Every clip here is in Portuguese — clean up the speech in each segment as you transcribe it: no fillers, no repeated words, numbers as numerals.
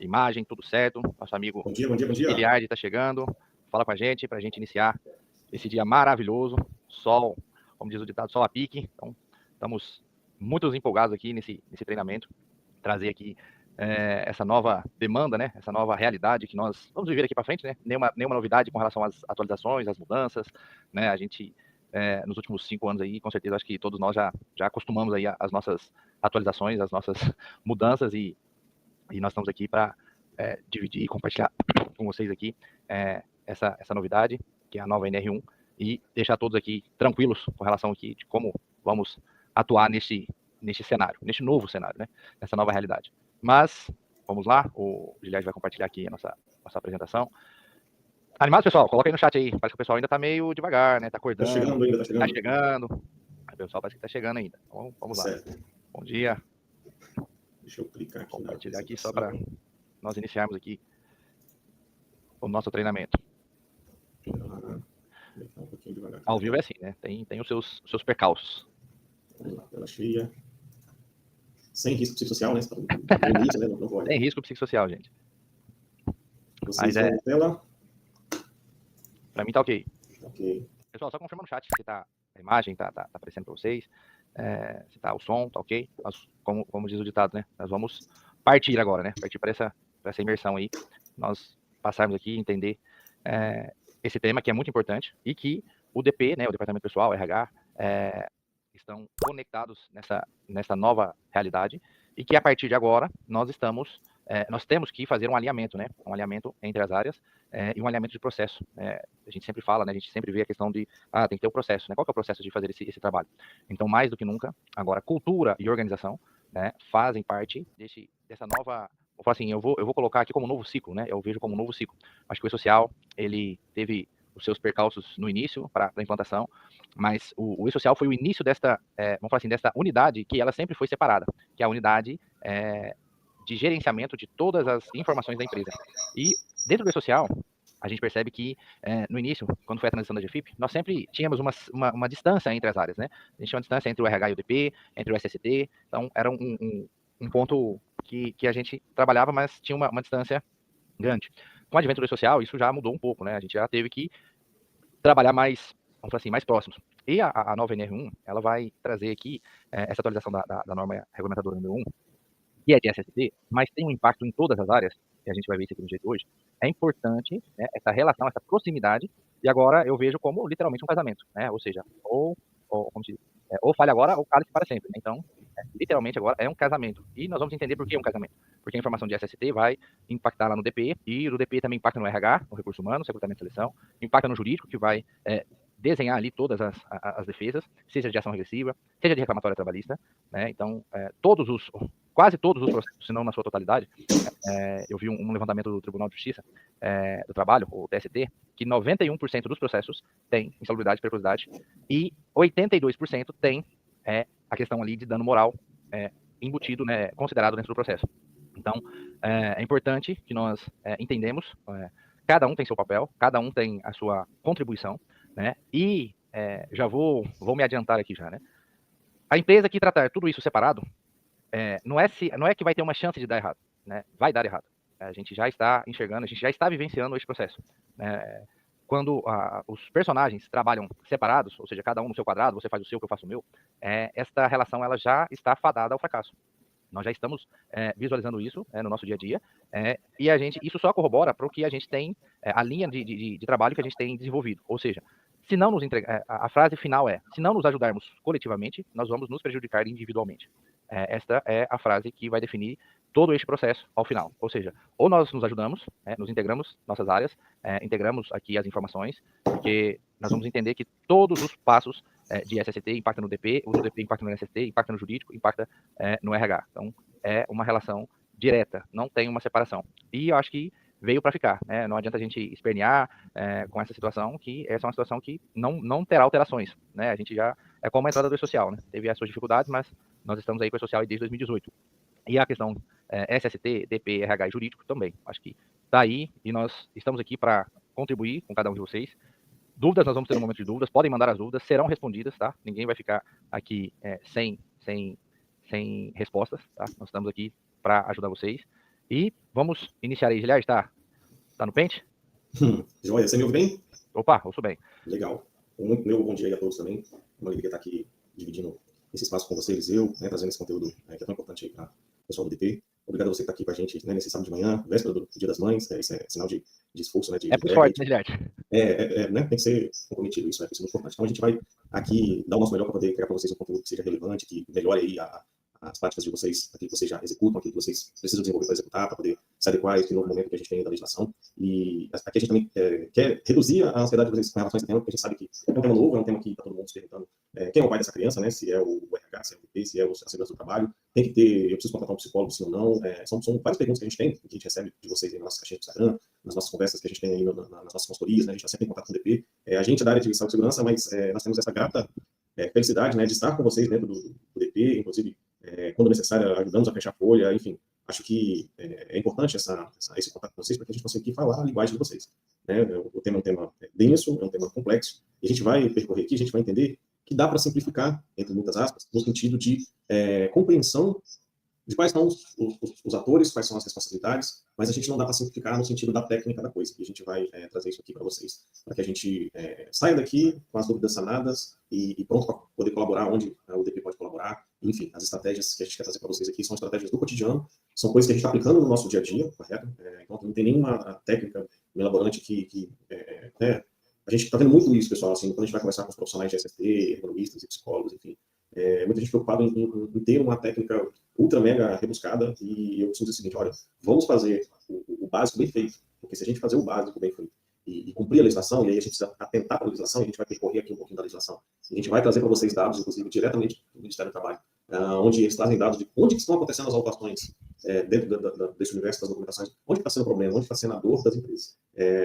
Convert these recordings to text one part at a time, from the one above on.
imagem, tudo certo. Nosso amigo Bom dia, bom dia, bom dia. Iliard está chegando. Fala com a gente para a gente iniciar esse dia maravilhoso. Sol, como diz o ditado, sol a pique. Então, estamos muito empolgados aqui nesse treinamento. Trazer aqui essa nova demanda, né? Essa nova realidade que nós vamos viver aqui para frente, né? Nenhuma novidade com relação às atualizações, às mudanças, né? A gente, nos últimos 5 anos aí, com certeza, acho que todos nós já acostumamos aí às nossas atualizações, às nossas mudanças e nós estamos aqui para dividir e compartilhar com vocês aqui essa novidade, que é a nova NR1, e deixar todos aqui tranquilos com relação aqui de como vamos atuar neste cenário, neste novo cenário, né? Nessa nova realidade. Mas, vamos lá, o Giliard vai compartilhar aqui a nossa apresentação. Animado, pessoal? Coloca aí no chat aí. Parece que o pessoal ainda tá meio devagar, né? Tá acordando. Tá chegando ainda, tá chegando. O pessoal parece que tá chegando ainda. Então, vamos lá. Certo. Bom dia. Deixa eu clicar aqui. Compartilhar aqui só para nós iniciarmos aqui o nosso treinamento. Um pouquinho devagar. Ao vivo é assim, né? Tem os seus percalços. Vamos lá, tela cheia. Sem risco psicossocial, né? Início, né? Não pode. Tem risco psicossocial, gente. Vocês estão na tela? Para mim tá ok. Ok. Pessoal, só confirma no chat se tá a imagem, tá aparecendo para vocês. Se tá o som, tá ok. Nós, como diz o ditado, né? Nós vamos partir agora, né? Partir para essa imersão aí. Nós passarmos aqui e entender esse tema que é muito importante e que o DP, né? O Departamento Pessoal, RH, estão conectados nessa nova realidade e que a partir de agora nós temos que fazer um alinhamento, né? Um alinhamento entre as áreas e um alinhamento de processo. A gente sempre fala, né? A gente sempre vê a questão de tem que ter o processo, né? Qual que é o processo de fazer esse trabalho? Então, mais do que nunca, agora cultura e organização, né, fazem parte dessa nova. Vou falar assim, eu vou colocar aqui como um novo ciclo, né? Eu vejo como um novo ciclo. Acho que o E-Social, ele teve os seus percalços no início para a implantação, mas o E-Social foi o início vamos falar assim, dessa unidade que ela sempre foi separada, que é a unidade de gerenciamento de todas as informações da empresa. E dentro do E-Social, a gente percebe que no início, quando foi a transição da GFIP, nós sempre tínhamos uma distância entre as áreas, né? A gente tinha uma distância entre o RH e o DP, entre o SST, então era um ponto que a gente trabalhava, mas tinha uma distância grande. Com o advento do E-Social, isso já mudou um pouco, né? A gente já teve que trabalhar mais, vamos falar assim, mais próximos. E a nova NR1, ela vai trazer aqui essa atualização da norma regulamentadora número 1, que é de SST, mas tem um impacto em todas as áreas, que a gente vai ver isso aqui no jeito hoje. É importante, né, essa relação, essa proximidade, e agora eu vejo como literalmente um casamento, né? Ou seja, ou falha agora ou cale-se para sempre. Né? Então, literalmente agora é um casamento. E nós vamos entender por que é um casamento. Porque a informação de SST vai impactar lá no DP, e o DP também impacta no RH, no recurso humano, recrutamento e seleção, impacta no jurídico, que vai desenhar ali todas as defesas, seja de ação regressiva, seja de reclamatória trabalhista, né? Então, quase todos os processos, se não na sua totalidade, eu vi um levantamento do Tribunal de Justiça do Trabalho, o TST, que 91% dos processos tem insalubridade e periculosidade e 82% tem a questão ali de dano moral embutido, né, considerado dentro do processo. Então, é importante que nós entendemos, cada um tem seu papel, cada um tem a sua contribuição, né? E já vou me adiantar aqui já, né? A empresa que tratar tudo isso separado, não é que vai ter uma chance de dar errado, né? Vai dar errado. A gente já está enxergando, a gente já está vivenciando esse processo. Quando os personagens trabalham separados, ou seja, cada um no seu quadrado, você faz o seu, que eu faço o meu, esta relação ela já está fadada ao fracasso. Nós já estamos visualizando isso no nosso dia a dia, e isso só corrobora para o que a gente tem, a linha de trabalho que a gente tem desenvolvido. Ou seja, se não nos entregar, a frase final se não nos ajudarmos coletivamente, nós vamos nos prejudicar individualmente. Esta é a frase que vai definir todo este processo ao final. Ou seja, ou nós nos ajudamos, nos integramos nossas áreas, integramos aqui as informações, porque nós vamos entender que todos os passos de SST impacta no DP, o do DP impacta no SST, impacta no jurídico, impacta no RH. Então, é uma relação direta, não tem uma separação. E eu acho que veio para ficar, né? Não adianta a gente espernear com essa situação, que essa é uma situação que não terá alterações, né? A gente já é como a entrada do E-Social, né? Teve as suas dificuldades, mas nós estamos aí com o E-Social desde 2018. E a questão SST, DP, RH e jurídico também. Acho que está aí e nós estamos aqui para contribuir com cada um de vocês. Dúvidas, nós vamos ter um momento de dúvidas, podem mandar as dúvidas, serão respondidas, tá? Ninguém vai ficar aqui sem respostas, tá? Nós estamos aqui para ajudar vocês. E vamos iniciar aí, Giliard, tá no pente? Joia, você me ouve bem? Opa, ouço bem. Legal. Muito meu bom dia aí a todos também. Uma alegria estar aqui dividindo esse espaço com você, Eliseu, né, trazendo esse conteúdo que é tão importante aí para o pessoal do DP. Obrigado a você que está aqui com a gente, né, nesse sábado de manhã, véspera do Dia das Mães. Isso é sinal de esforço, né, de pros fortes, né, Giliard? né, tem que ser comprometido, isso é muito importante. Então a gente vai aqui dar o nosso melhor para poder criar para vocês um conteúdo que seja relevante, que melhore aí as práticas de vocês, aquilo que vocês já executam, aquilo que vocês precisam desenvolver para executar, para poder se adequar a esse novo momento que a gente tem da legislação. E aqui a gente também quer reduzir a ansiedade de vocês com relação a esse tema, porque a gente sabe que é um tema novo, é um tema que está todo mundo se perguntando quem é o pai dessa criança, né? Se é o RH, se é o VP, se é a segurança do trabalho. Tem que ter, eu preciso contratar um psicólogo, sim ou não. São várias perguntas que a gente tem, que a gente recebe de vocês aí nas nossas caixinhas do Instagram, nas nossas conversas que a gente tem aí nas nossas consultorias, né? A gente está sempre em contato com o DP. A gente é da área de saúde e segurança, mas nós temos essa grata felicidade, né, de estar com vocês dentro do DP, inclusive, quando necessário, ajudamos a fechar a folha, enfim. Acho que é importante esse contato com vocês para que a gente consiga aqui falar a linguagem de vocês. Né? O tema é um tema denso, é um tema complexo, e a gente vai percorrer aqui, a gente vai entender que dá para simplificar, entre muitas aspas, no sentido de compreensão de quais são os atores, quais são as responsabilidades, mas a gente não dá para simplificar no sentido da técnica da coisa. E a gente vai trazer isso aqui para vocês, para que a gente saia daqui com as dúvidas sanadas e pronto para poder colaborar onde o DP pode colaborar. Enfim, as estratégias que a gente quer trazer para vocês aqui são estratégias do cotidiano, são coisas que a gente está aplicando no nosso dia a dia, correto? Então, não tem nenhuma técnica elaborante que a gente está vendo muito isso, pessoal, assim, quando a gente vai conversar com os profissionais de SST, ergonomistas e psicólogos, enfim, muita gente preocupada em ter uma técnica ultra mega rebuscada, e eu costumo dizer o seguinte: olha, vamos fazer o básico bem feito, porque se a gente fazer o básico bem feito e cumprir a legislação, e aí a gente precisa atentar para a legislação, e a gente vai percorrer aqui um pouquinho da legislação, e a gente vai trazer para vocês dados, inclusive diretamente do Ministério do Trabalho, onde eles trazem dados de onde que estão acontecendo as autuações dentro desse universo das documentações, onde está sendo o problema, onde está sendo a dor das empresas.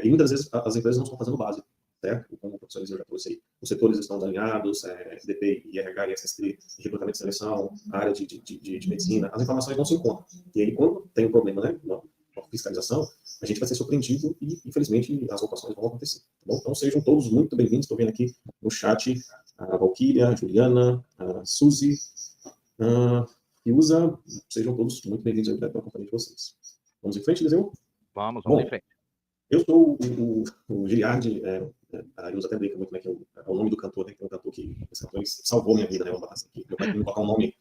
E muitas vezes as empresas não estão fazendo o básico, certo? Como o professor Eliseu já trouxe aí, os setores estão alinhados, DP, IRH, ISST, recrutamento de seleção, a área de medicina, as informações não se encontram. E aí, quando tem um problema, né, na fiscalização, a gente vai ser surpreendido e, infelizmente, as ocupações vão acontecer. Tá bom? Então, sejam todos muito bem-vindos. Estou vendo aqui no chat a Valquíria, a Juliana, a Suzy, a Ilza. Sejam todos muito bem-vindos aí para a companhia de vocês. Vamos em frente, Eliseu? Vamos em frente. Eu sou o Giliard, a Ilza até brinca muito como é que é o nome do cantor, né? Tem um cantor que esse cantor salvou minha vida, né? Vamos botar assim aqui. Meu pai queria colocar um nome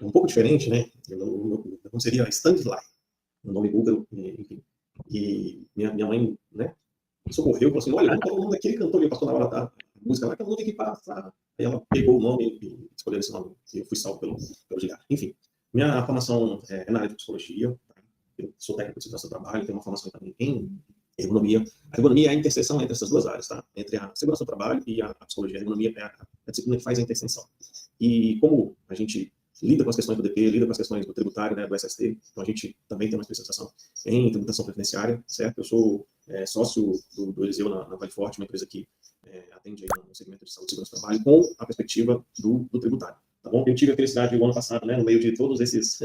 um pouco diferente, né? Não seria Stanley, um nome búlgaro, enfim. E minha mãe, né, socorreu, falou assim: olha, vamos colocar o nome daquele cantor que passou na hora da música lá, que é o nome que passa. Aí ela pegou o nome e escolheu esse nome, e eu fui salvo pelo Giliard. Enfim, minha formação é na área de psicologia, tá? Eu sou técnico de segurança do trabalho, tenho uma formação também em ergonomia. A ergonomia é a interseção entre essas duas áreas, tá? Entre a segurança do trabalho e a psicologia. A ergonomia é a disciplina que faz a interseção. E como a gente lida com as questões do DP, lida com as questões do tributário, né, do SST, então a gente também tem uma especialização em tributação previdenciária, certo? Eu sou sócio do Eliseu na Vale Forte, uma empresa que atende aí no segmento de saúde e segurança do trabalho, com a perspectiva do tributário, tá bom? Eu tive a felicidade o ano passado, né, no meio de todos esses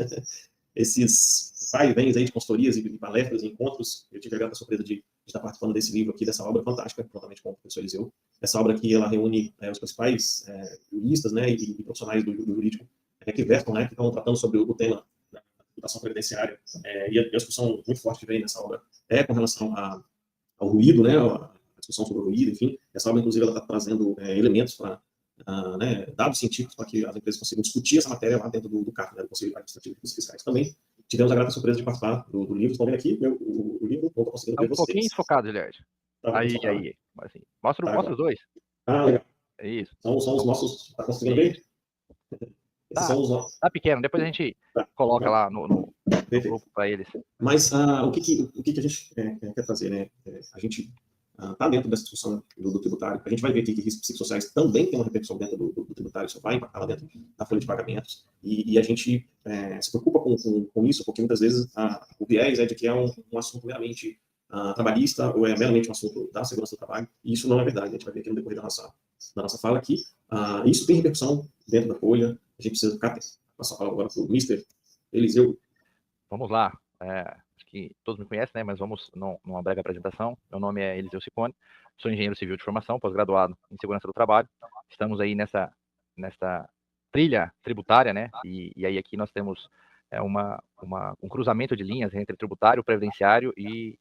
vai e vem aí de consultorias e palestras e encontros, eu tive a grata surpresa de estar participando desse livro aqui, dessa obra fantástica, juntamente com o professor Eliseu. Essa obra aqui, ela reúne os principais juristas, né, e profissionais do jurídico que versam, né, que estão tratando sobre o tema da tributação previdenciária, e a discussão muito forte que vem nessa obra com relação ao ruído, né, a discussão sobre o ruído, enfim. Essa obra, inclusive, ela está trazendo elementos para dados científicos para que as empresas consigam discutir essa matéria lá dentro do CAF, né, do Conselho Administrativo de Fiscais. Também tivemos a grata surpresa de participar do livro. Estão vendo aqui o livro, não estou conseguindo ver Um pouquinho vocês. desfocado, Giliard. Tá, Aí. Assim, mostra os dois. Legal. É isso. São os nossos. Está conseguindo ver? Esses são os nossos. Tá pequeno, depois a gente coloca lá no grupo para eles. Mas o que a gente quer fazer, né? A gente está dentro dessa discussão do tributário. A gente vai ver aqui que riscos psicossociais também tem uma repercussão dentro do tributário, isso vai impactar lá dentro da folha de pagamentos. E a gente se preocupa com isso, porque muitas vezes o viés é de que é um assunto meramente trabalhista ou é meramente um assunto da segurança do trabalho, e isso não é verdade. A gente vai ver aqui no decorrer da nossa fala aqui. Isso tem repercussão dentro da folha, a gente precisa ficar atento. Passo a palavra agora para o Mr. Eliseu. Vamos lá. Acho que todos me conhecem, né? Mas vamos numa breve apresentação. Meu nome é Eliseu Ciccone, sou engenheiro civil de formação, pós-graduado em segurança do trabalho. Estamos aí nessa trilha tributária, né? E aí aqui nós temos um cruzamento de linhas entre tributário, previdenciário e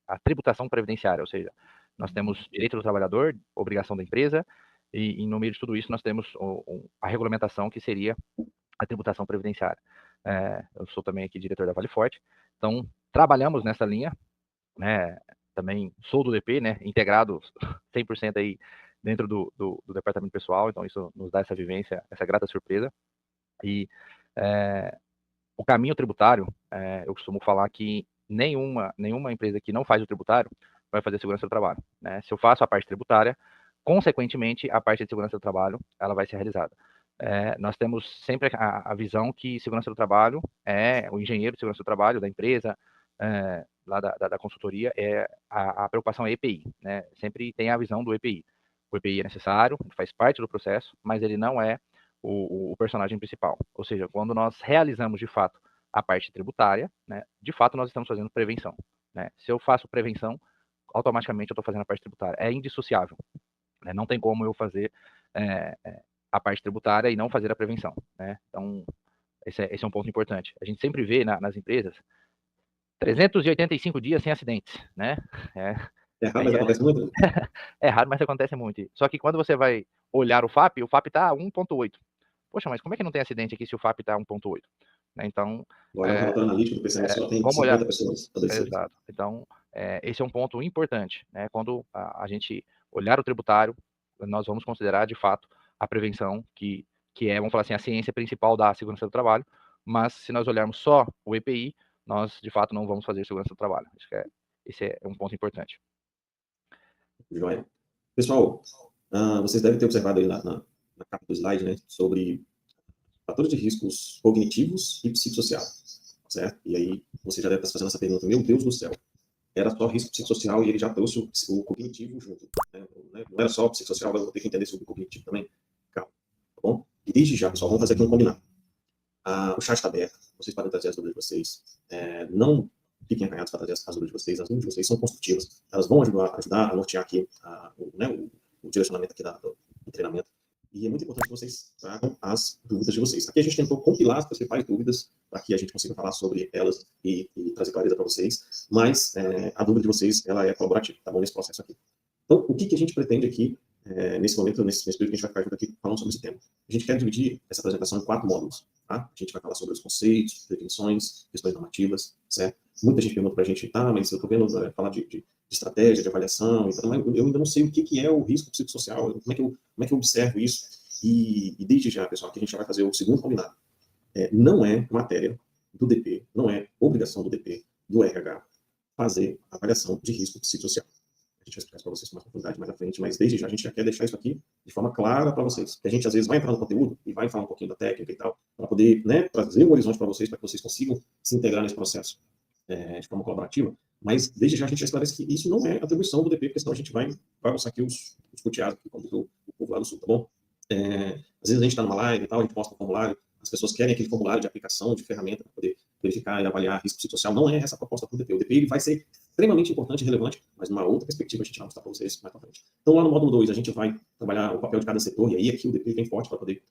a tributação previdenciária, ou seja, nós temos direito do trabalhador, obrigação da empresa, e no meio de tudo isso nós temos a regulamentação, que seria a tributação previdenciária. Eu sou também aqui diretor da Vale Forte, então trabalhamos nessa linha, né? Também sou do DP, né? Integrado 100% aí dentro do departamento pessoal, então isso nos dá essa vivência, essa grata surpresa. E o caminho tributário, eu costumo falar que nenhuma empresa que não faz o tributário vai fazer segurança do trabalho, né? Se eu faço a parte tributária, consequentemente, a parte de segurança do trabalho, ela vai ser realizada. Nós temos sempre a visão que segurança do trabalho o engenheiro de segurança do trabalho da empresa, lá da consultoria, a preocupação é EPI, né? Sempre tem a visão do EPI. O EPI é necessário, faz parte do processo, mas ele não é o personagem principal. Ou seja, quando nós realizamos de fato a parte tributária, né, de fato nós estamos fazendo prevenção, né? Se eu faço prevenção, automaticamente eu estou fazendo a parte tributária. É indissociável, né? Não tem como eu fazer a parte tributária e não fazer a prevenção, né? Então, esse é um ponto importante. A gente sempre vê nas empresas 385 dias sem acidentes, né? É raro, mas acontece muito. É raro, mas acontece muito. Só que quando você vai olhar o FAP está 1.8. Poxa, mas como é que não tem acidente aqui se o FAP está 1.8? Né? Então, Olha, o relatório analítico do PCM só tem vamos olhar. 50 pessoas adolescentes. Exato. Então, esse é um ponto importante, né? Quando a gente olhar o tributário, nós vamos considerar, de fato, a prevenção, que é, vamos falar assim, a ciência principal da segurança do trabalho, mas se nós olharmos só o EPI, nós, de fato, não vamos fazer segurança do trabalho. Acho que esse é um ponto importante. Joia. Pessoal, vocês devem ter observado aí na capa do slide, né, sobre fatores de riscos cognitivos e psicossocial, certo? E aí você já deve estar fazendo essa pergunta, meu Deus do céu, era só risco psicossocial e ele já trouxe o cognitivo junto, né? Não era só o psicossocial, eu vou ter que entender sobre o cognitivo também. Calma, tá bom? E desde já, pessoal, vamos fazer aqui um combinado. O chat está aberto, vocês podem trazer as dúvidas de vocês. Não fiquem arranhados para trazer as dúvidas de vocês. As dúvidas de vocês são construtivas, elas vão ajudar a nortear aqui o direcionamento aqui do treinamento. E é muito importante que vocês tragam as dúvidas de vocês. Aqui a gente tentou compilar as principais dúvidas para que a gente consiga falar sobre elas e trazer clareza para vocês, mas a dúvida de vocês, ela é colaborativa, tá bom, nesse processo aqui. Então, o que a gente pretende aqui, nesse momento, nesse período que a gente vai ficar junto aqui falando sobre esse tema? A gente quer dividir essa apresentação em 4 módulos, tá? A gente vai falar sobre os conceitos, definições, questões normativas, certo? Muita gente pergunta para a gente, mas eu estou vendo falar de estratégia, de avaliação, então, mas eu ainda não sei o que é o risco psicossocial, como é que eu observo isso, e desde já, pessoal, que a gente já vai fazer o segundo combinado. Não é matéria do DP, não é obrigação do DP, do RH, fazer avaliação de risco psicossocial. A gente vai explicar isso para vocês com mais profundidade mais à frente, mas desde já a gente já quer deixar isso aqui de forma clara para vocês. Porque a gente às vezes vai entrar no conteúdo e vai falar um pouquinho da técnica e tal, para poder, né, trazer um horizonte para vocês, para que vocês consigam se integrar nesse processo de forma colaborativa. Mas desde já a gente já esclarece que isso não é atribuição do DP, porque senão a gente vai mostrar aqui os puteados, como diz o povo lá do Sul, tá bom? Às vezes a gente está numa live e tal, a gente posta um formulário, as pessoas querem aquele formulário de aplicação, de ferramenta para poder verificar e avaliar risco psicossocial. Não é essa a proposta do DP. O DP ele vai ser extremamente importante e relevante, mas numa outra perspectiva a gente vai mostrar para vocês mais para frente. Então, lá no módulo 2, a gente vai trabalhar o papel de cada setor, e aí aqui o DP vem forte para poder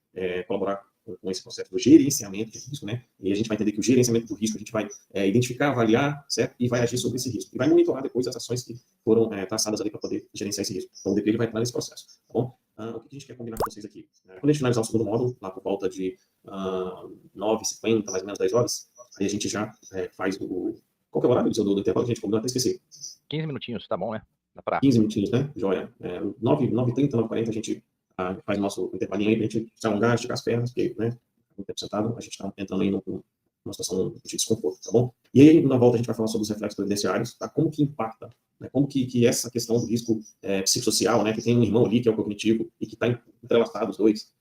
colaborar com esse processo do gerenciamento de risco, né? E a gente vai entender que o gerenciamento do risco, a gente vai identificar, avaliar, certo? E vai agir sobre esse risco. E vai monitorar depois as ações que foram traçadas ali para poder gerenciar esse risco. Então, o DP ele vai entrar nesse processo, tá bom? O que a gente quer combinar com vocês aqui? Quando a gente finalizar o segundo módulo, lá por volta de 9h50, mais ou menos 10 horas, aí a gente já faz o... Qual que é o horário do intervalo? A gente combinou, até esqueci. 15 minutinhos, tá bom, né? Dá pra... 15 minutinhos, né? Joia. 9h30, 9h40, a gente faz nosso intervalinho aí pra gente se alongar, esticar as pernas, porque, né? Muito tempo sentado, a gente tá entrando aí numa situação de desconforto, tá bom? E aí, na volta, a gente vai falar sobre os reflexos previdenciários, tá? Como que impacta, né? Como que essa questão do risco psicossocial, né? Que tem um irmão ali, que é o cognitivo, e que está entrelaçado os dois,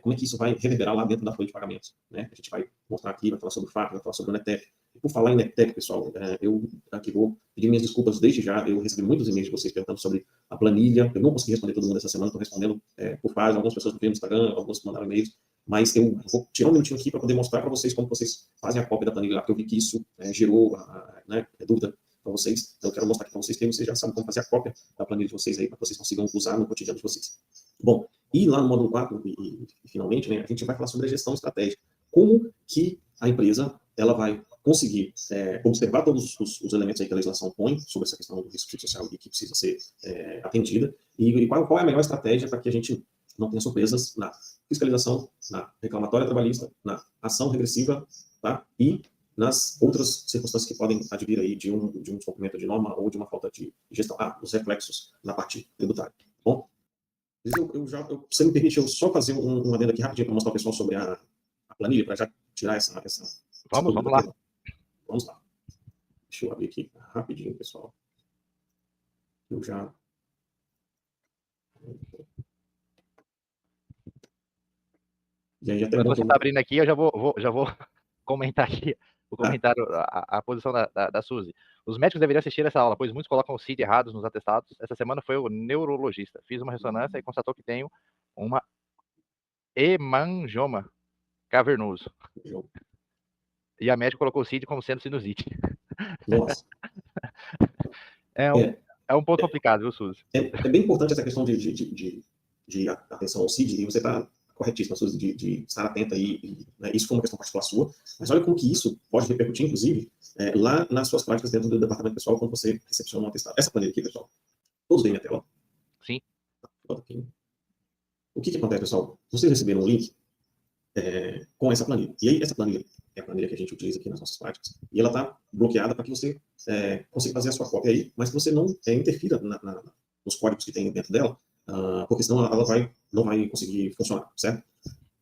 como é que isso vai reverberar lá dentro da folha de pagamentos, né? A gente vai mostrar aqui, vai falar sobre o FAP, vai falar sobre o NETEC. E por falar em NETEC, pessoal, eu aqui vou pedir minhas desculpas desde já, eu recebi muitos e-mails de vocês perguntando sobre a planilha, eu não consegui responder todo mundo essa semana, estou respondendo por fase, algumas pessoas me viram no Instagram, algumas mandaram e-mails, mas eu vou tirar um minutinho aqui para poder mostrar para vocês como vocês fazem a cópia da planilha lá, porque eu vi que isso gerou dúvida para vocês. Então, eu quero mostrar aqui para vocês que vocês já sabem como fazer a cópia da planilha de vocês aí, para que vocês consigam usar no cotidiano de vocês. Bom, e lá no módulo 4, e finalmente, né, a gente vai falar sobre a gestão estratégica. Como que a empresa ela vai conseguir observar todos os elementos aí que a legislação põe sobre essa questão do risco social e que precisa ser atendida, e qual é a melhor estratégia para que a gente não tenha surpresas na fiscalização, na reclamatória trabalhista, na ação regressiva, tá? E nas outras circunstâncias que podem advir aí de um descumprimento de norma ou de uma falta de gestão. Os reflexos na parte tributária. Bom, você me permite eu só fazer um adendo aqui rapidinho para mostrar ao pessoal sobre a planilha, para já tirar essa Vamos lá. aqui. Vamos lá. Deixa eu abrir aqui rapidinho, pessoal. Eu já... E aí, até quando você está abrindo aqui, eu já vou comentar aqui o comentário, a posição da Suzy. Os médicos deveriam assistir essa aula, pois muitos colocam o CID errados nos atestados. Essa semana foi o neurologista. Fiz uma ressonância e constatou que tenho uma hemangioma cavernoso. E a médica colocou o CID como sendo sinusite. Nossa. É um ponto complicado, viu, Suzy? É bem importante essa questão de atenção ao CID, e você está corretíssima, Suzy, de estar atenta aí, né? Isso foi uma questão particular sua, mas olha como que isso pode repercutir, inclusive, lá nas suas práticas dentro do departamento pessoal, quando você recepciona um atestado. Essa planilha aqui, pessoal, todos veem a tela? Sim. O que acontece, pessoal? Vocês receberam um link com essa planilha. E aí, essa planilha é a planilha que a gente utiliza aqui nas nossas práticas. E ela está bloqueada para que você consiga fazer a sua cópia aí, mas que você não interfira nos códigos que tem dentro dela, porque senão ela não vai conseguir funcionar, certo?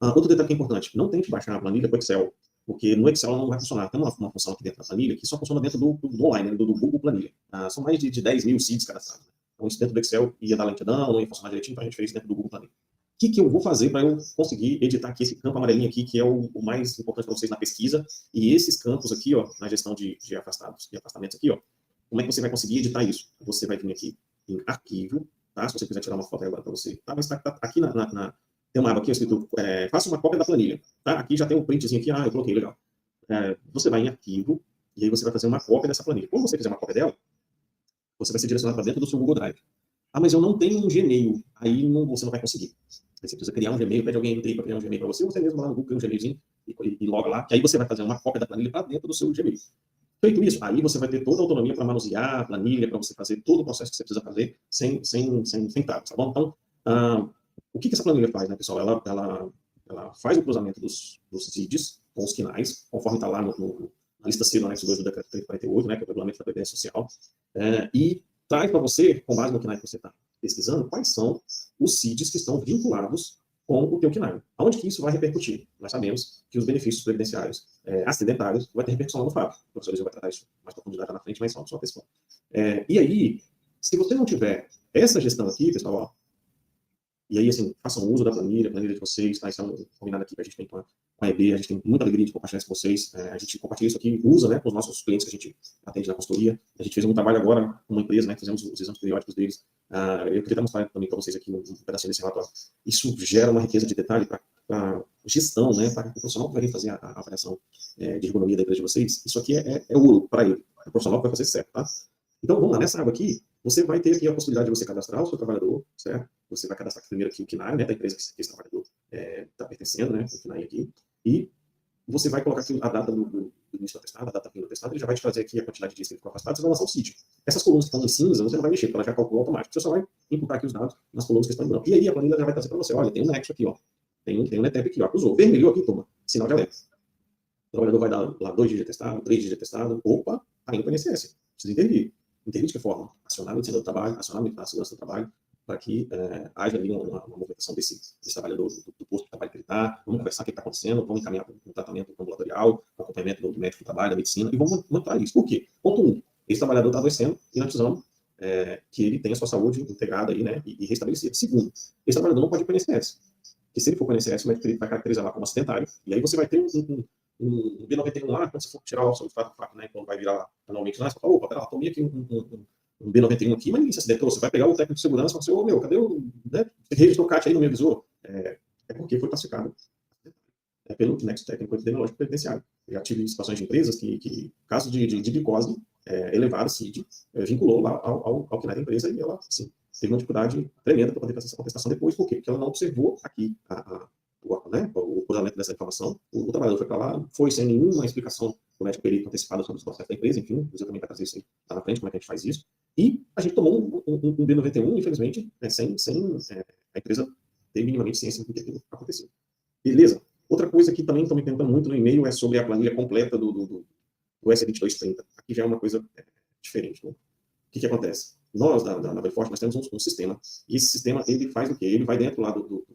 Outro detalhe que é importante, não tente baixar a planilha para o Excel, porque no Excel ela não vai funcionar. Tem uma função aqui dentro da planilha que só funciona dentro do online, né, do Google Planilha. São mais de 10 mil seeds cadastrados. Então, isso dentro do Excel ia dar lentidão, não ia funcionar direitinho, então a gente fez dentro do Google Planilha. O que eu vou fazer para eu conseguir editar aqui esse campo amarelinho aqui, que é o mais importante para vocês na pesquisa, e esses campos aqui, ó, na gestão de afastados e afastamentos aqui, ó, como é que você vai conseguir editar isso? Você vai vir aqui em arquivo, tá? Se você quiser tirar uma foto agora para você, tá? Mas tá aqui tem uma aba aqui escrito, faça uma cópia da planilha, tá? Aqui já tem um printzinho aqui, eu coloquei, legal. Você vai em arquivo, e aí você vai fazer uma cópia dessa planilha. Quando você fizer uma cópia dela, você vai ser direcionado para dentro do seu Google Drive. Mas eu não tenho um Gmail, aí você não vai conseguir. Você precisa criar um Gmail, pede alguém para criar um Gmail para você, ou você mesmo lá no Google cria um Gmailzinho e loga lá, que aí você vai fazer uma cópia da planilha para dentro do seu Gmail. Feito isso, aí você vai ter toda a autonomia para manusear a planilha, para você fazer todo o processo que você precisa fazer sem trava, tá bom? Então, o que essa planilha faz, né, pessoal? Ela faz o cruzamento dos CIDs com os quinais, conforme está lá na lista C do anexo 2 do decreto 348, né, que é o regulamento da Previdência Social, e traz para você, com base no KNAI que você está pesquisando, quais são os CIDs que estão vinculados com o teu KNAI. Aonde que isso vai repercutir? Nós sabemos que os benefícios previdenciários acidentários vai ter repercussão lá no FAP. O professor Eliseu vai tratar isso mais profundidade lá na frente, mas só a questão. E aí, se você não tiver essa gestão aqui, pessoal, ó, e aí, assim, façam uso da planilha de vocês, tá? Isso é um combinado aqui que a gente tem com a EB, a gente tem muita alegria de compartilhar isso com vocês. A gente compartilha isso aqui, usa, né, com os nossos clientes que a gente atende na consultoria. A gente fez um trabalho agora com uma empresa, né, fizemos os exames periódicos deles. Eu queria mostrar também para vocês aqui um pedacinho desse relatório. Isso gera uma riqueza de detalhe para gestão, né, para o profissional que vai vir fazer a avaliação de ergonomia da empresa de vocês. Isso aqui é ouro para ele, o profissional que vai fazer certo, tá? Então, vamos lá, nessa aba aqui, você vai ter aqui a possibilidade de você cadastrar o seu trabalhador, certo? Você vai cadastrar primeiro aqui o KNAI, né, da empresa que esse trabalhador está pertencendo, né, o KNAI aqui, e você vai colocar aqui a data do início do atestado, a data do fim do atestado, ele já vai te trazer aqui a quantidade de dias que ele ficou afastado, você vai lançar o CID. Essas colunas que estão em cinza, você não vai mexer, porque ela já calculou automático, você só vai imputar aqui os dados nas colunas que estão em branco. E aí a planilha já vai trazer para você, olha, tem um nexo aqui, ó, tem um NETEP aqui, ó, acusou, vermelhou aqui, toma, sinal de alerta. O trabalhador vai dar lá 2 dias de atestado, 3 dias de atestado, opa, tá indo para o INSS, precisa intervir. Intervir de que forma? Acionar a medicina do trabalho, acionar a segurança do trabalho, para que haja ali uma movimentação desse trabalhador do posto de trabalho que ele está, vamos conversar o que está acontecendo, vamos encaminhar para um tratamento ambulatorial, um acompanhamento do médico do trabalho, da medicina, e vamos montar isso. Por quê? Ponto 1, esse trabalhador está adoecendo e nós precisamos que ele tenha sua saúde integrada aí, né, e restabelecida. Segundo, esse trabalhador não pode ir para o INSS, porque se ele for para o INSS, vai caracterizar lá como acidentário, e aí você vai ter um B91 lá, quando você for tirar o seu fato, né, quando vai virar lá anualmente lá, você fala, opa, pera, tomei aqui um B91 aqui, mas ninguém se acidentou. Você vai pegar o técnico de segurança e falar assim, meu, cadê o... Né? Você registrou o CAT aí, não me avisou? É porque foi classificado pelo nexo técnico epidemiológico previdenciário. Eu já tive situações de empresas que caso de glicose elevada, CID, vinculou lá ao KNAI da empresa e ela, assim, teve uma dificuldade tremenda para poder fazer essa contestação depois. Por quê? Porque ela não observou aqui o cruzamento dessa informação, o trabalhador foi para lá, foi sem nenhuma explicação do médico perito antecipada sobre os processos da empresa, enfim, você também vai trazer isso aí lá na frente, como é que a gente faz isso, e a gente tomou um B91, infelizmente, sem a empresa ter minimamente ciência do que aquilo aconteceu. Beleza? Outra coisa que também estão me perguntando muito no e-mail é sobre a planilha completa do S2230. Aqui já é uma coisa diferente. Né? O que acontece? Nós, da Belfort, nós temos um sistema, e esse sistema, ele faz o quê? Ele vai dentro lá do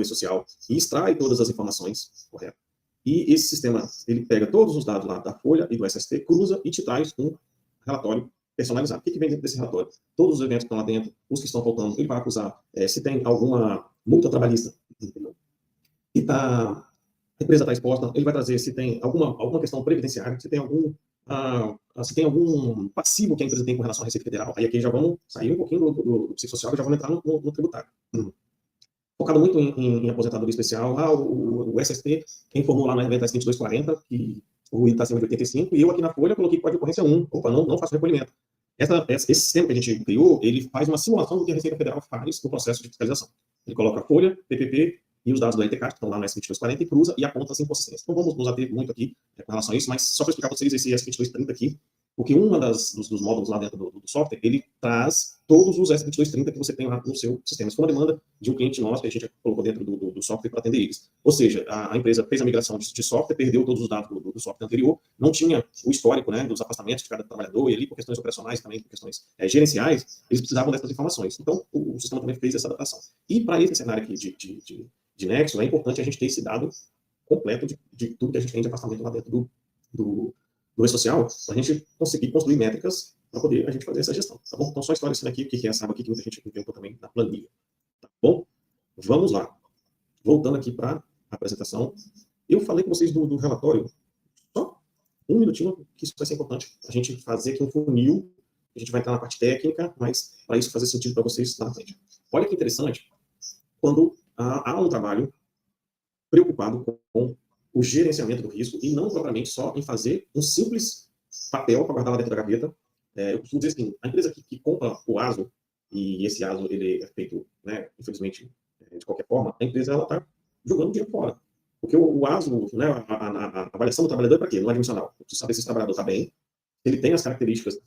e-social e extrai todas as informações, correto? E esse sistema, ele pega todos os dados lá da Folha e do SST, cruza e te traz um relatório personalizado. O que vem dentro desse relatório? Todos os eventos que estão lá dentro, os que estão faltando, ele vai acusar se tem alguma multa trabalhista, e a empresa está exposta, ele vai trazer se tem alguma questão previdenciária, se tem algum passivo que a empresa tem com relação à Receita Federal. Aí aqui já vamos sair um pouquinho do psicossocial e já vamos entrar no tributário. Focado muito em aposentadoria especial. O SST informou lá no evento S2240 que o ruído está acima de 85, e eu aqui na Folha coloquei código de ocorrência 1. Opa, não faço recolhimento. Esse sistema que a gente criou, ele faz uma simulação do que a Receita Federal faz no processo de fiscalização. Ele coloca a Folha, PPP e os dados do RTCAT, que estão lá no S2240, e cruza e aponta as inconsistências. Não vamos nos ater muito aqui com relação a isso, mas só para explicar para vocês esse S2230 aqui, porque dos módulos lá dentro do software, ele traz todos os S2230 que você tem lá no seu sistema. Isso foi uma demanda de um cliente nosso que a gente colocou dentro do software para atender eles. Ou seja, a empresa fez a migração de software, perdeu todos os dados do software anterior, não tinha o histórico, né, dos afastamentos de cada trabalhador, e ali por questões operacionais também, por questões gerenciais, eles precisavam dessas informações. Então, o sistema também fez essa adaptação. E para esse cenário aqui de Nexo, é importante a gente ter esse dado completo de tudo que a gente tem de afastamento lá dentro do E-Social, para a gente conseguir construir métricas para poder a gente fazer essa gestão, tá bom? Então, só esclarecendo aqui o que é essa aba aqui, que muita gente perguntou também na planilha, tá bom? Vamos lá. Voltando aqui para a apresentação, eu falei com vocês do relatório, só um minutinho, que isso vai ser importante, a gente fazer aqui um funil, a gente vai entrar na parte técnica, mas para isso fazer sentido para vocês lá na frente. Olha que interessante, quando há um trabalho preocupado com o gerenciamento do risco e não propriamente só em fazer um simples papel para guardar lá dentro da gaveta. Eu costumo dizer assim, a empresa que compra o ASO, e esse ASO ele é feito, né, infelizmente, de qualquer forma, a empresa está jogando dinheiro fora. Porque o ASO, né, a avaliação do trabalhador é para quê? Não é dimensional. Você sabe se esse trabalhador está bem, ele tem as características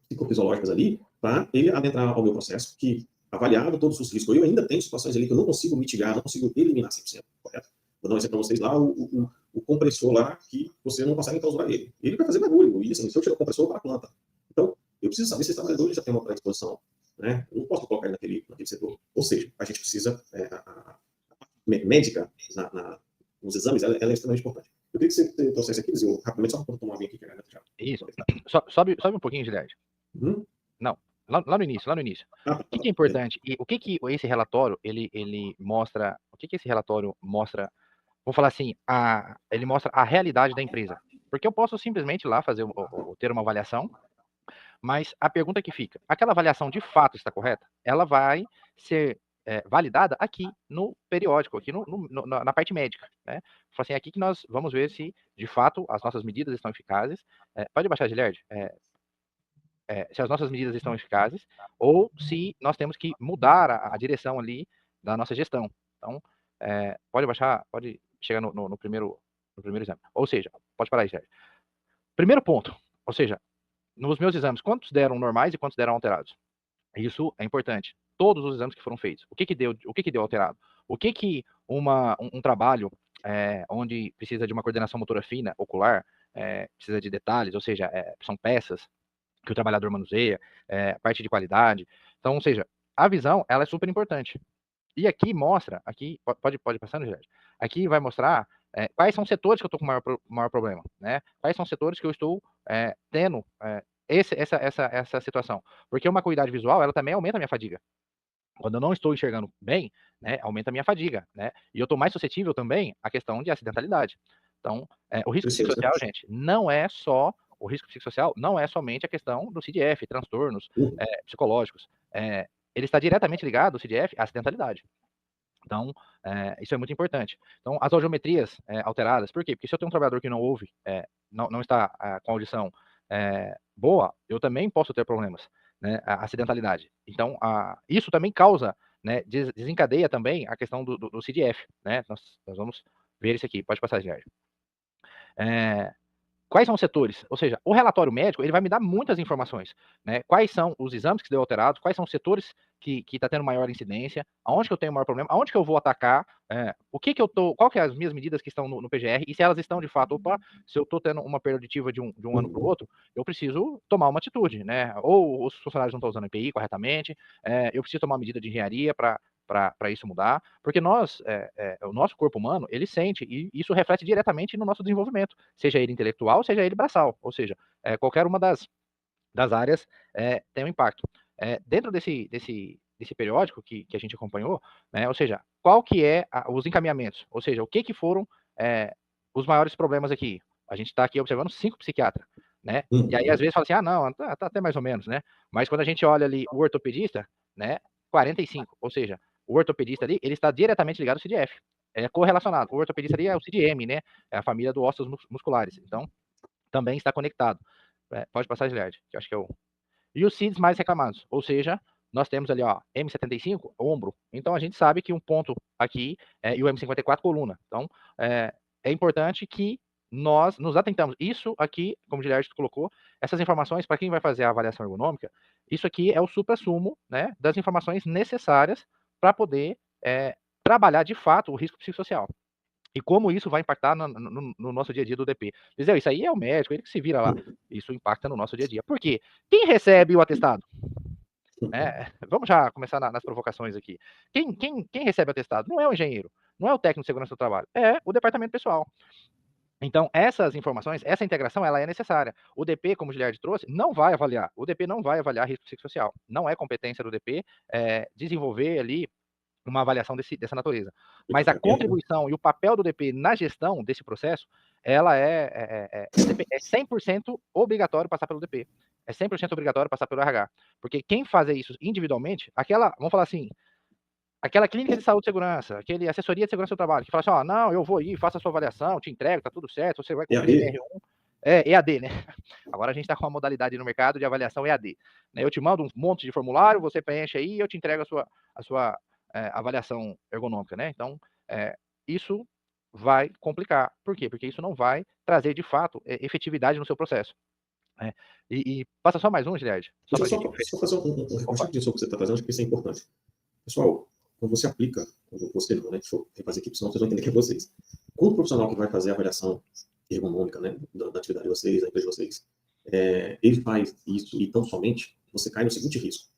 psicofisiológicas ali, para ele adentrar ao meu processo, que avaliado todos os riscos, eu ainda tenho situações ali que eu não consigo mitigar, não consigo eliminar 100%, correto? Vou dar um exemplo para vocês lá, o compressor lá, que você não consegue clausurar ele. Ele vai fazer barulho, e assim, se eu tirar o compressor, para a planta. Então, eu preciso saber se esse trabalhador já tem uma predisposição, né? Eu não posso colocar ele naquele setor. Ou seja, a gente precisa, a médica, nos exames, ela é extremamente importante. Eu queria que você trouxesse aqui, eu rapidamente, só para tomar uma vinha aqui, que a garganta já... Isso. Sobe um pouquinho, Gilberto. Não, lá no início. O que é importante? E o que esse relatório, ele mostra, o que esse relatório mostra, vou falar assim, ele mostra a realidade da empresa. Porque eu posso simplesmente ir lá fazer, ter uma avaliação, mas a pergunta que fica, aquela avaliação de fato está correta? Ela vai ser validada aqui no periódico, aqui na parte médica, né? Assim, aqui que nós vamos ver se, de fato, as nossas medidas estão eficazes. Pode baixar, Gilberto? Se as nossas medidas estão eficazes, ou se nós temos que mudar a direção ali da nossa gestão. Então, pode baixar, pode chegar no primeiro exame. Ou seja, pode parar aí, Sérgio. Primeiro ponto, ou seja, nos meus exames, quantos deram normais e quantos deram alterados? Isso é importante. Todos os exames que foram feitos. O que deu alterado? O que um trabalho onde precisa de uma coordenação motora fina, ocular, precisa de detalhes, ou seja, são peças que o trabalhador manuseia, parte de qualidade. Então, ou seja, a visão, ela é super importante. E aqui mostra, pode passar, no Gerard? Aqui vai mostrar quais são os setores que eu estou com maior problema, né? Quais são os setores que eu estou tendo essa situação. Porque uma acuidade visual, ela também aumenta a minha fadiga. Quando eu não estou enxergando bem, né, aumenta a minha fadiga, né? E eu estou mais suscetível também à questão de acidentalidade. Então, o risco psicossocial, gente, não é só o risco psicossocial, não é somente a questão do CDF, transtornos psicológicos. Ele está diretamente ligado, o CDF, à acidentalidade. Então, isso é muito importante. Então, as audiometrias alteradas, por quê? Porque se eu tenho um trabalhador que não ouve, não está com audição boa, eu também posso ter problemas, né? A acidentalidade. Então, isso também causa né, desencadeia também a questão do CDF, né? Nós vamos ver isso aqui. Pode passar, Gerard. Quais são os setores? Ou seja, o relatório médico ele vai me dar muitas informações, né? Quais são os exames que deu alterados, quais são os setores que está tendo maior incidência, aonde que eu tenho maior problema, aonde que eu vou atacar, o que eu tô, qual que é as minhas medidas que estão no PGR, e se elas estão de fato, se eu estou tendo uma perda auditiva de um ano para o outro, eu preciso tomar uma atitude, né? Ou os funcionários não estão usando EPI corretamente, eu preciso tomar uma medida de engenharia para isso mudar, porque o nosso corpo humano, ele sente, e isso reflete diretamente no nosso desenvolvimento, seja ele intelectual, seja ele braçal, ou seja, qualquer uma das áreas tem um impacto. Dentro desse periódico que a gente acompanhou, né, ou seja, qual que é os encaminhamentos, ou seja, o que foram os maiores problemas aqui? A gente está aqui observando 5 psiquiatras, né? E aí, às vezes, fala assim, não, tá até mais ou menos, né? Mas quando a gente olha ali o ortopedista, né, 45, ou seja, o ortopedista ali, ele está diretamente ligado ao CDF, é correlacionado. O ortopedista ali é o CDM, né? É a família do ossos musculares. Então, também está conectado. Pode passar, Gilard, que eu acho que é o... E os CIDs mais reclamados, ou seja, nós temos ali, ó, M75, ombro. Então, a gente sabe que um ponto aqui e o M54, coluna. Então, é importante que nós nos atentamos. Isso aqui, como o Gilard colocou, essas informações, para quem vai fazer a avaliação ergonômica, isso aqui é o supra-sumo, né, das informações necessárias para poder trabalhar, de fato, o risco psicossocial. E como isso vai impactar no nosso dia a dia do DP. Dizer, isso aí é o médico, ele que se vira lá. Isso impacta no nosso dia a dia. Por quê? Quem recebe o atestado? Vamos já começar nas provocações aqui. Quem recebe o atestado? Não é o engenheiro, não é o técnico de segurança do trabalho, é o departamento pessoal. Então, essas informações, essa integração, ela é necessária. O DP, como o Giliard trouxe, não vai avaliar. O DP não vai avaliar risco psicossocial. Não é competência do DP desenvolver ali uma avaliação dessa natureza. Mas a contribuição e o papel do DP na gestão desse processo, ela é 100% obrigatório passar pelo DP. É 100% obrigatório passar pelo RH. Porque quem fazer isso individualmente, vamos falar assim, aquela clínica de saúde e segurança, aquele assessoria de segurança do trabalho, que fala assim, não, eu vou ir, faço a sua avaliação, te entrego, tá tudo certo, você vai cumprir NR1. EAD, né? Agora a gente está com uma modalidade no mercado de avaliação EAD. Eu te mando um monte de formulário, você preenche aí e eu te entrego a sua avaliação ergonômica, né? Então, isso vai complicar. Por quê? Porque isso não vai trazer, de fato, efetividade no seu processo. E passa só mais um, Giliard. Deixa eu só fazer um recorte disso que você está trazendo, acho que isso é importante. Pessoal, quando você aplica, quando você não, né, deixa eu refazer aqui, senão vocês vão entender que é vocês. Quando o profissional que vai fazer a avaliação ergonômica, né, da atividade de vocês, da empresa de vocês, ele faz isso e tão somente, você cai no seguinte risco.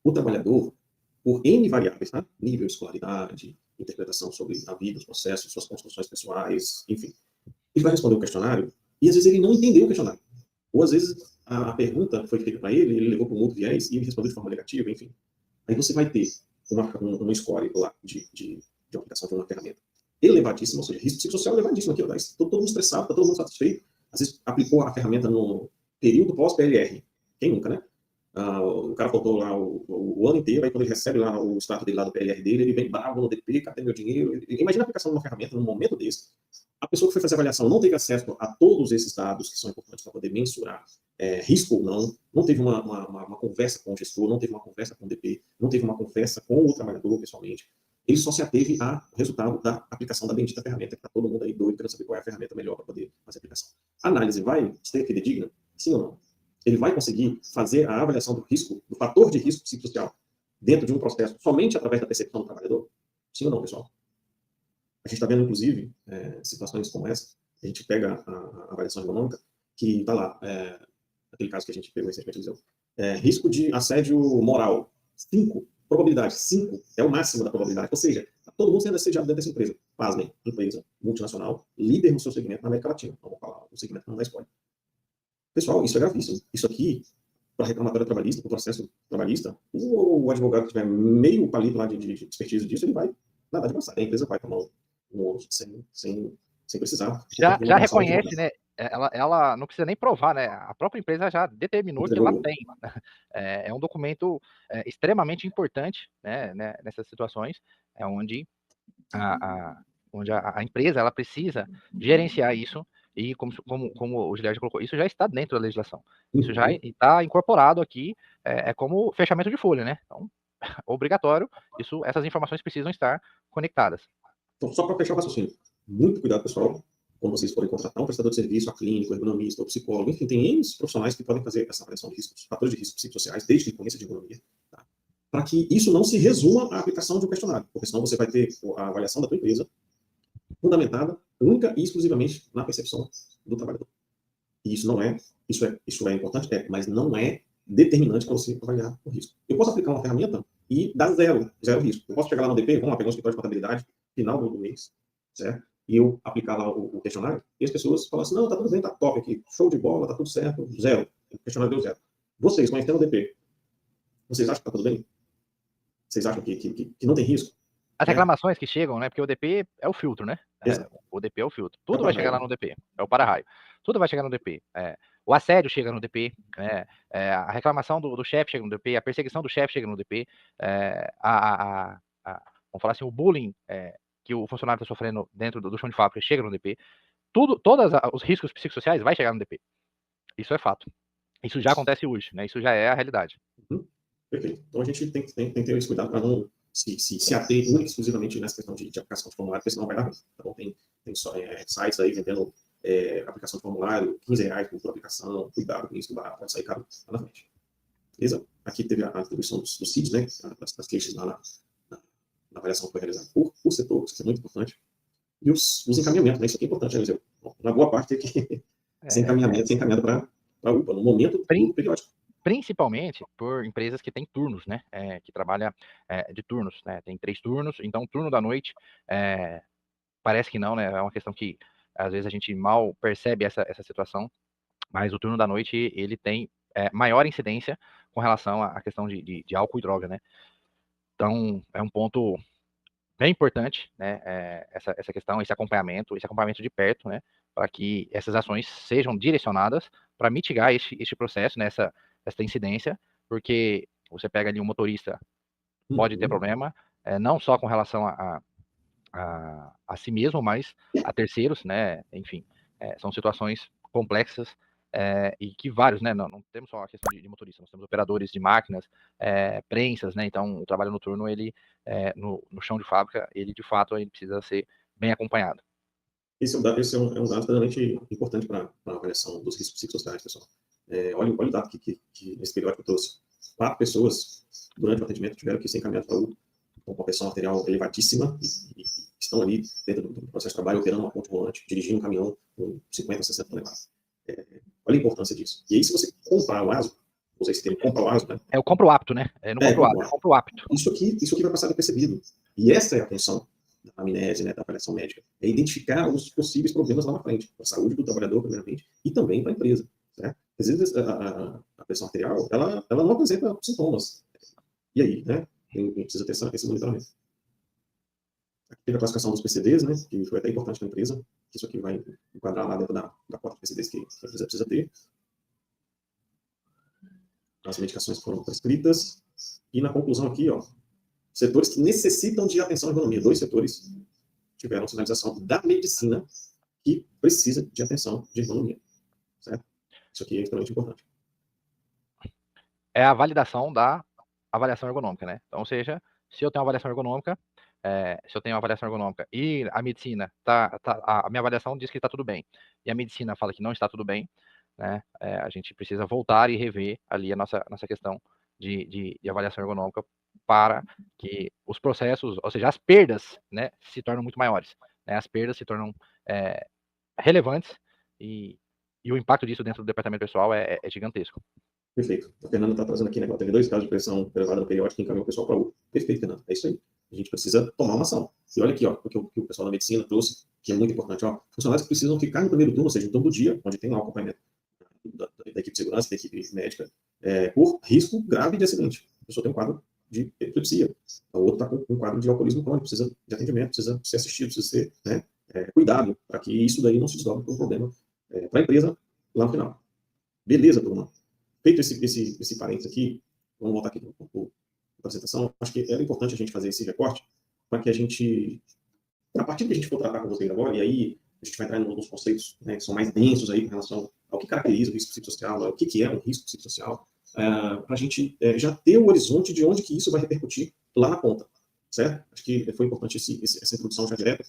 O trabalhador, por N variáveis, tá? Nível de escolaridade, interpretação sobre a vida, os processos, suas construções pessoais, enfim, ele vai responder o questionário e às vezes ele não entendeu o questionário. Ou às vezes a pergunta foi feita para ele levou para um outro viés e ele respondeu de forma negativa, enfim. Aí você vai ter uma score lá de aplicação de uma ferramenta elevadíssima, ou seja, risco psicossocial elevadíssimo aqui, todo mundo estressado, está todo mundo satisfeito, às vezes aplicou a ferramenta no período pós-PLR, quem nunca, né? O cara faltou lá o ano inteiro, aí quando ele recebe lá o status dele lá do PLR dele, ele vem bravo no DP, cadê meu dinheiro? Imagina a aplicação de uma ferramenta num momento desse. A pessoa que foi fazer a avaliação não teve acesso a todos esses dados que são importantes para poder mensurar risco ou não teve uma conversa com o gestor, não teve uma conversa com o DP, não teve uma conversa com o trabalhador pessoalmente. Ele só se ateve ao resultado da aplicação da bendita ferramenta, que está todo mundo aí doido querendo saber qual é a ferramenta melhor para poder fazer a aplicação. A análise vai ser fidedigna? Sim ou não? Ele vai conseguir fazer a avaliação do risco, do fator de risco psicossocial, dentro de um processo somente através da percepção do trabalhador? Sim ou não, pessoal? A gente está vendo, inclusive, situações como essa. A gente pega a avaliação ergonômica, que está lá, aquele caso que a gente pegou recentemente, risco de assédio moral, 5, probabilidade, 5 é o máximo da probabilidade. Ou seja, tá todo mundo sendo assediado dentro dessa empresa. Pasmem, empresa multinacional, líder no seu segmento na América Latina. Vamos falar o segmento não dá spoiler. Pessoal, isso é gravíssimo. Isso aqui, para reclamatória trabalhista, para o processo trabalhista, o advogado que tiver meio palito lá de expertise disso, ele vai nadar de passar. A empresa vai tomar um sem precisar. Já reconhece, né? Ela não precisa nem provar, né? A própria empresa já determinou que ela tem. É um documento extremamente importante, né, nessas situações, onde a empresa ela precisa gerenciar isso. E como o Giliard colocou, isso já está dentro da legislação. Isso já está incorporado aqui, como fechamento de folha, né? Então, obrigatório, essas informações precisam estar conectadas. Então, só para fechar o raciocínio, muito cuidado, pessoal, quando vocês forem contratar um prestador de serviço, a clínico, ergonomista, ou psicólogo, enfim, tem N profissionais que podem fazer essa avaliação de riscos, fatores de risco psicossociais, desde que conheça de ergonomia, tá? Para que isso não se resuma à aplicação de um questionário, porque senão você vai ter a avaliação da tua empresa fundamentada única e exclusivamente na percepção do trabalhador. E isso é importante, mas não é determinante para você avaliar o risco. Eu posso aplicar uma ferramenta e dar zero risco. Eu posso chegar lá no DP, vamos lá, pegar um escritório de contabilidade, final do mês, certo? E eu aplicar lá o questionário, e as pessoas falam assim, não, tá tudo bem, tá top aqui, show de bola, tá tudo certo, zero. O questionário deu zero. Vocês, conhecendo o DP, vocês acham que tá tudo bem? Vocês acham que não tem risco? As reclamações que chegam, né? Porque o DP é o filtro, né? O DP é o filtro. Tudo vai chegar lá no DP. É o para-raio. Tudo vai chegar no DP. O assédio chega no DP. A reclamação do chefe chega no DP. A perseguição do chefe chega no DP. Vamos falar assim, o bullying que o funcionário está sofrendo dentro do chão de fábrica chega no DP. Todos os riscos psicossociais vai chegar no DP. Isso é fato. Isso já acontece hoje, né? Isso já é a realidade. Perfeito. Então a gente tem que ter esse cuidado para não se ater única e exclusivamente nessa questão de aplicação de formulário, porque senão vai dar ruim. Então tem só, sites aí vendendo aplicação de formulário, R$15 por aplicação, cuidado com isso, pode sair caro lá na frente. Beleza? Aqui teve a atribuição dos CIDs, né? Das queixas lá na avaliação que foi realizada por setor, isso é muito importante. E os encaminhamentos, né? Isso aqui é importante, né, Eliseu? Uma boa parte tem que ser encaminhado para a UPA, no momento do periódico. Principalmente por empresas que têm turnos, né? Que trabalham de turnos, né? Tem 3 turnos, então o turno da noite parece que não, né? É uma questão que às vezes a gente mal percebe essa situação, mas o turno da noite ele tem maior incidência com relação à questão de álcool e droga, né? Então é um ponto bem importante, né? Essa questão, esse acompanhamento de perto, né? Para que essas ações sejam direcionadas para mitigar este processo, né? Essa incidência, porque você pega ali um motorista, pode ter problema, não só com relação a si mesmo, mas a terceiros, né? Enfim, são situações complexas e que vários, né? Não temos só a questão de motorista, nós temos operadores de máquinas, prensas, né? Então, o trabalho noturno, ele, no chão de fábrica, ele de fato ele precisa ser bem acompanhado. Esse é um dado extremamente importante para a avaliação dos riscos psicossociais, pessoal. Olha o dado que nesse periódico eu trouxe. 4 pessoas, durante o atendimento, tiveram que ser encaminhadas para o com uma pressão arterial elevadíssima e estão ali dentro do processo de trabalho, operando uma ponte rolante, dirigindo um caminhão com 50, 60 toneladas. Olha a importância disso. E aí, se você comprar o ASO, usei esse termo, compra o ASO, né? Eu compro o apto, né? Não compro o ASO, eu compro o apto. Isso aqui vai passar desapercebido. E essa é a função da amnese, né, da avaliação médica, é identificar os possíveis problemas lá na frente, para a saúde do trabalhador, primeiramente, e também para a empresa. Né? Às vezes, a pressão arterial, ela não apresenta sintomas. E aí, né? Precisa ter esse monitoramento. Aqui teve a classificação dos PCDs, né, que foi até importante para a empresa, que isso aqui vai enquadrar lá dentro da cota de PCDs que a empresa precisa ter. As medicações foram prescritas. E na conclusão aqui, ó, setores que necessitam de atenção à ergonomia. 2 setores tiveram sinalização da medicina que precisa de atenção de ergonomia. Certo? Isso aqui é extremamente importante. É a validação da avaliação ergonômica, né? Então, ou seja, se eu tenho uma avaliação ergonômica, e a medicina, a minha avaliação diz que está tudo bem, e a medicina fala que não está tudo bem, né? A gente precisa voltar e rever ali a nossa questão de avaliação ergonômica para que os processos, ou seja, as perdas, né, se tornam muito maiores, né? As perdas se tornam relevantes e o impacto disso dentro do departamento pessoal é gigantesco. Perfeito. A Fernanda está trazendo aqui, né? Teve 2 casos de pressão elevada no periódico e encaminhou o pessoal para o Perfeito, Fernanda. É isso aí. A gente precisa tomar uma ação. E olha aqui, ó, o que o pessoal da medicina trouxe, que é muito importante, ó. Funcionários que precisam ficar no primeiro turno, ou seja, no turno do dia, onde tem lá o acompanhamento da equipe de segurança, da equipe médica, por risco grave de acidente. A pessoa tem um quadro de epilepsia. O outro está com um quadro de alcoolismo crônico, precisa de atendimento, precisa ser assistido, precisa ser, né, cuidado, para que isso daí não se desdobre para um problema para a empresa lá no final. Beleza, turma? Feito esse parênteses aqui, vamos voltar aqui para a apresentação. Acho que era importante a gente fazer esse recorte para que a gente, a partir do que a gente for tratar com vocês agora, e aí a gente vai entrar em alguns conceitos, né, que são mais densos aí com relação ao que caracteriza o risco psicossocial, o que é um risco psicossocial, para a gente já ter o horizonte de onde que isso vai repercutir lá na ponta, certo? Acho que foi importante essa introdução já direta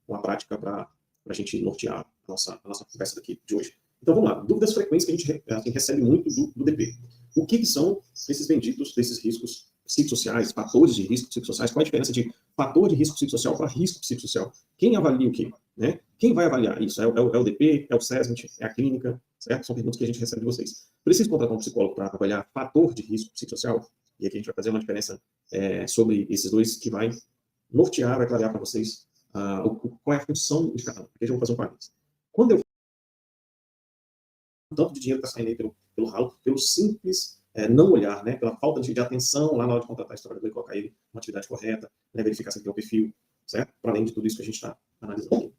com a prática para a gente nortear a nossa conversa daqui de hoje. Então, vamos lá. Dúvidas frequentes que a gente recebe muito do DP. O que são esses benditos desses riscos psicossociais, fatores de risco psicossociais? Qual é a diferença de fator de risco psicossocial para risco psicossocial? Quem avalia o quê? Né? Quem vai avaliar isso? É o DP? É o SESMIT? É a clínica? Certo? São perguntas que a gente recebe de vocês. Preciso contratar um psicólogo para avaliar fator de risco psicossocial? E aqui a gente vai fazer uma diferença sobre esses dois que vai nortear, vai clarear para vocês qual é a função de cada um. Aqui a gente vai fazer um parênteses. Quando eu tanto de dinheiro está saindo aí pelo ralo, pelo simples não olhar, né, pela falta de atenção lá na hora de contratar esse trabalhador e colocar ele numa atividade correta, né, verificar se ele tem um perfil, certo? Para além de tudo isso que a gente está analisando aqui.